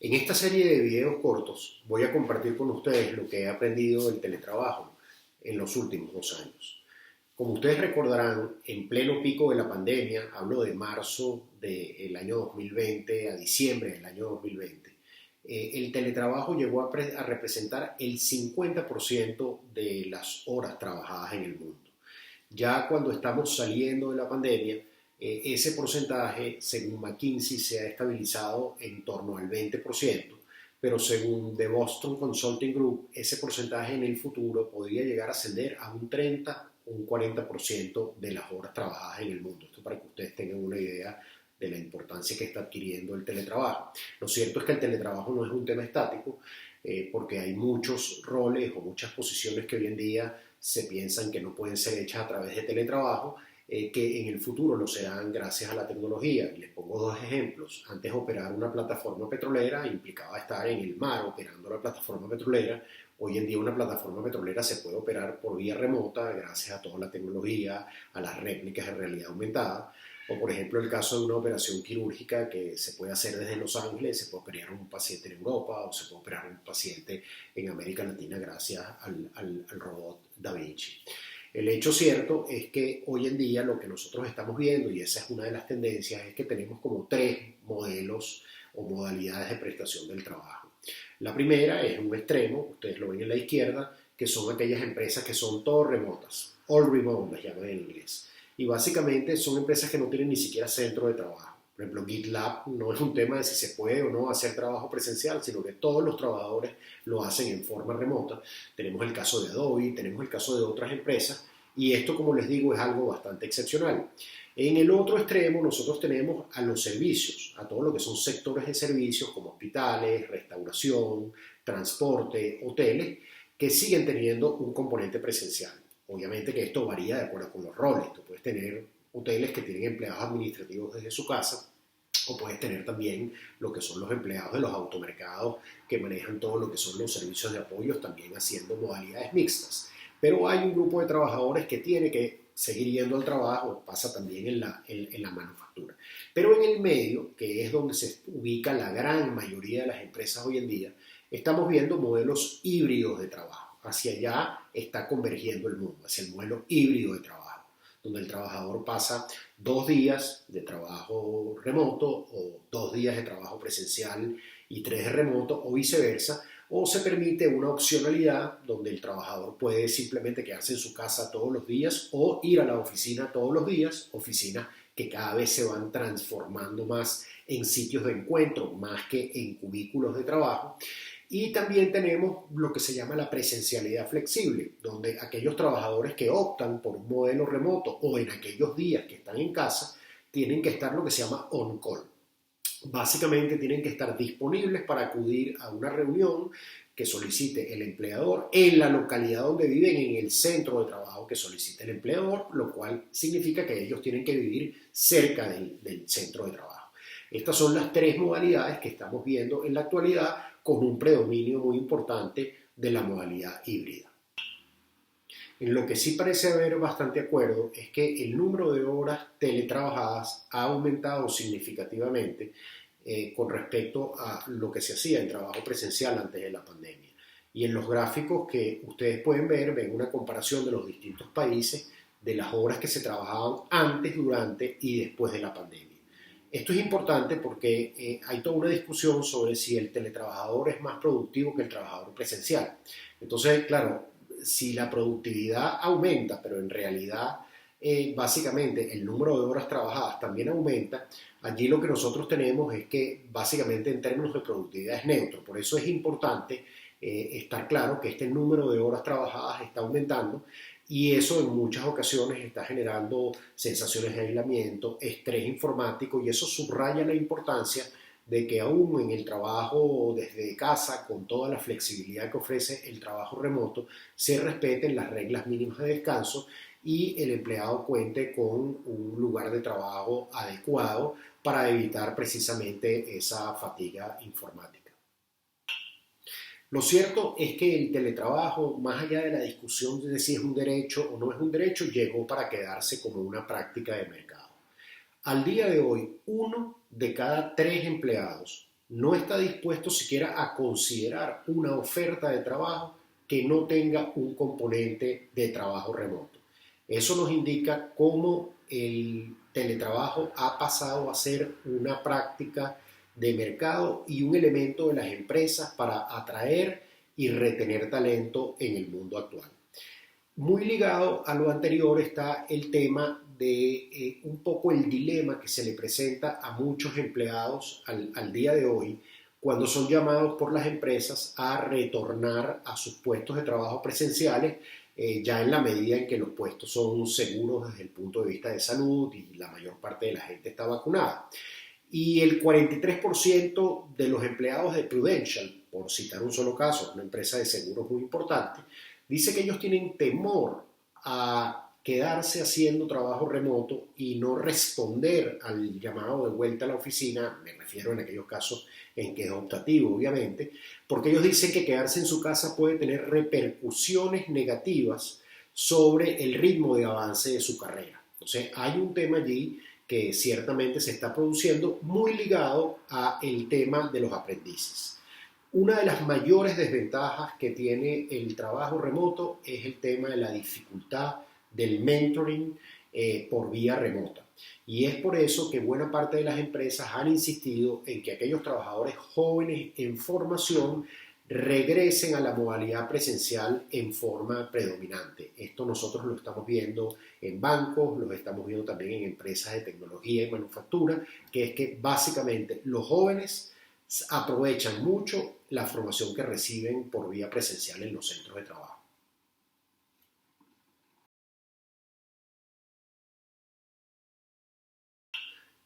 En esta serie de videos cortos voy a compartir con ustedes lo que he aprendido del teletrabajo en los últimos 2 años. Como ustedes recordarán, en pleno pico de la pandemia, hablo de marzo del año 2020 a diciembre del año 2020, el teletrabajo llegó a representar el 50% de las horas trabajadas en el mundo. Ya cuando estamos saliendo de la pandemia, ese porcentaje, según McKinsey, se ha estabilizado en torno al 20%, pero según The Boston Consulting Group, ese porcentaje en el futuro podría llegar a ascender a un 30 o un 40% de las horas trabajadas en el mundo. Esto para que ustedes tengan una idea de la importancia que está adquiriendo el teletrabajo. Lo cierto es que el teletrabajo no es un tema estático, porque hay muchos roles o muchas posiciones que hoy en día se piensan que no pueden ser hechas a través de teletrabajo, que en el futuro lo serán gracias a la tecnología. Les pongo dos ejemplos. Antes, operar una plataforma petrolera implicaba estar en el mar operando la plataforma petrolera. Hoy en día una plataforma petrolera se puede operar por vía remota gracias a toda la tecnología, a las réplicas de realidad aumentada. O por ejemplo el caso de una operación quirúrgica que se puede hacer desde Los Ángeles, se puede operar a un paciente en Europa o se puede operar a un paciente en América Latina gracias al robot Da Vinci. El hecho cierto es que hoy en día lo que nosotros estamos viendo, y esa es una de las tendencias, es que tenemos como tres modelos o modalidades de prestación del trabajo. La primera es un extremo, ustedes lo ven en la izquierda, que son aquellas empresas que son todo remotas, all remote las llaman en inglés. Y básicamente son empresas que no tienen ni siquiera centro de trabajo. Por ejemplo, GitLab no es un tema de si se puede o no hacer trabajo presencial, sino que todos los trabajadores lo hacen en forma remota. Tenemos el caso de Adobe, tenemos el caso de otras empresas, y esto, como les digo, es algo bastante excepcional. En el otro extremo nosotros tenemos a los servicios, a todo lo que son sectores de servicios como hospitales, restauración, transporte, hoteles, que siguen teniendo un componente presencial. Obviamente que esto varía de acuerdo con los roles. Tú puedes tener hoteles que tienen empleados administrativos desde su casa, o puedes tener también lo que son los empleados de los automercados que manejan todo lo que son los servicios de apoyo, también haciendo modalidades mixtas. Pero hay un grupo de trabajadores que tiene que seguir yendo al trabajo, pasa también en la manufactura. Pero en el medio, que es donde se ubica la gran mayoría de las empresas hoy en día, estamos viendo modelos híbridos de trabajo. Hacia allá está convergiendo el mundo, hacia el modelo híbrido de trabajo, donde el trabajador pasa 2 días de trabajo remoto o 2 días de trabajo presencial y 3 de remoto, o viceversa, o se permite una opcionalidad donde el trabajador puede simplemente quedarse en su casa todos los días o ir a la oficina todos los días, oficinas que cada vez se van transformando más en sitios de encuentro, más que en cubículos de trabajo. Y también tenemos lo que se llama la presencialidad flexible, donde aquellos trabajadores que optan por un modelo remoto o en aquellos días que están en casa, tienen que estar lo que se llama on-call. Básicamente tienen que estar disponibles para acudir a una reunión que solicite el empleador en la localidad donde viven, en el centro de trabajo que solicite el empleador, lo cual significa que ellos tienen que vivir cerca del centro de trabajo. Estas son las tres modalidades que estamos viendo en la actualidad, con un predominio muy importante de la modalidad híbrida. En lo que sí parece haber bastante acuerdo es que el número de horas teletrabajadas ha aumentado significativamente con respecto a lo que se hacía en trabajo presencial antes de la pandemia. Y en los gráficos que ustedes pueden ver, ven una comparación de los distintos países de las horas que se trabajaban antes, durante y después de la pandemia. Esto es importante porque hay toda una discusión sobre si el teletrabajador es más productivo que el trabajador presencial. Entonces, claro, si la productividad aumenta, pero en realidad básicamente el número de horas trabajadas también aumenta, allí lo que nosotros tenemos es que básicamente en términos de productividad es neutro. Por eso es importante estar claro que este número de horas trabajadas está aumentando, y eso en muchas ocasiones está generando sensaciones de aislamiento, estrés informático, y eso subraya la importancia de que aún en el trabajo desde casa, con toda la flexibilidad que ofrece el trabajo remoto, se respeten las reglas mínimas de descanso y el empleado cuente con un lugar de trabajo adecuado para evitar precisamente esa fatiga informática. Lo cierto es que el teletrabajo, más allá de la discusión de si es un derecho o no es un derecho, llegó para quedarse como una práctica de mercado. Al día de hoy, 1 de cada 3 empleados no está dispuesto siquiera a considerar una oferta de trabajo que no tenga un componente de trabajo remoto. Eso nos indica cómo el teletrabajo ha pasado a ser una práctica de mercado y un elemento de las empresas para atraer y retener talento en el mundo actual. Muy ligado a lo anterior está el tema de un poco el dilema que se le presenta a muchos empleados al día de hoy cuando son llamados por las empresas a retornar a sus puestos de trabajo presenciales, ya en la medida en que los puestos son seguros desde el punto de vista de salud y la mayor parte de la gente está vacunada. Y el 43% de los empleados de Prudential, por citar un solo caso, una empresa de seguros muy importante, dice que ellos tienen temor a quedarse haciendo trabajo remoto y no responder al llamado de vuelta a la oficina, me refiero en aquellos casos en que es optativo, obviamente, porque ellos dicen que quedarse en su casa puede tener repercusiones negativas sobre el ritmo de avance de su carrera. Entonces, hay un tema allí que ciertamente se está produciendo muy ligado al tema de los aprendices. Una de las mayores desventajas que tiene el trabajo remoto es el tema de la dificultad del mentoring por vía remota. Y es por eso que buena parte de las empresas han insistido en que aquellos trabajadores jóvenes en formación regresen a la modalidad presencial en forma predominante. Esto nosotros lo estamos viendo en bancos, lo estamos viendo también en empresas de tecnología y manufactura, que es que básicamente los jóvenes aprovechan mucho la formación que reciben por vía presencial en los centros de trabajo.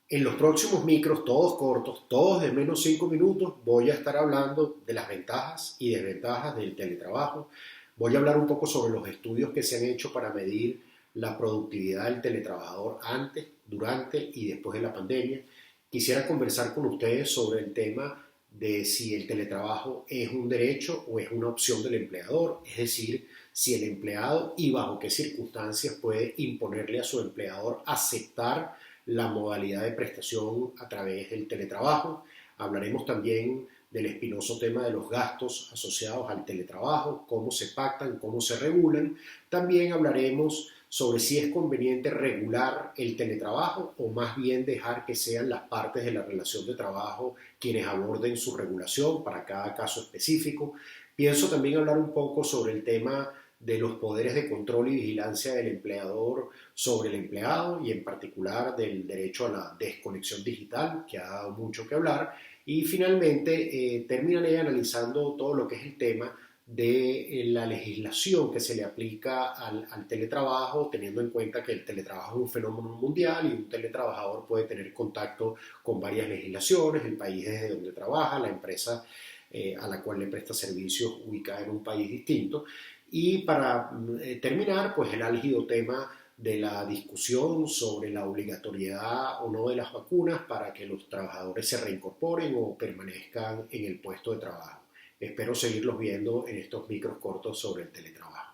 En los próximos micros, todos cortos, todos de menos 5 minutos, voy a estar hablando de las ventajas y desventajas del teletrabajo. Voy a hablar un poco sobre los estudios que se han hecho para medir la productividad del teletrabajador antes, durante y después de la pandemia. Quisiera conversar con ustedes sobre el tema de si el teletrabajo es un derecho o es una opción del empleador, es decir, si el empleado y bajo qué circunstancias puede imponerle a su empleador aceptar la modalidad de prestación a través del teletrabajo. Hablaremos también del espinoso tema de los gastos asociados al teletrabajo, cómo se pactan, cómo se regulan. También hablaremos sobre si es conveniente regular el teletrabajo o más bien dejar que sean las partes de la relación de trabajo quienes aborden su regulación para cada caso específico. Pienso también hablar un poco sobre el tema de los poderes de control y vigilancia del empleador sobre el empleado y en particular del derecho a la desconexión digital, que ha dado mucho que hablar. Y finalmente terminaré analizando todo lo que es el tema de la legislación que se le aplica al teletrabajo, teniendo en cuenta que el teletrabajo es un fenómeno mundial y un teletrabajador puede tener contacto con varias legislaciones, el país desde donde trabaja, la empresa a la cual le presta servicios ubicada en un país distinto. Y para terminar, pues el álgido tema de la discusión sobre la obligatoriedad o no de las vacunas para que los trabajadores se reincorporen o permanezcan en el puesto de trabajo. Espero seguirlos viendo en estos micros cortos sobre el teletrabajo.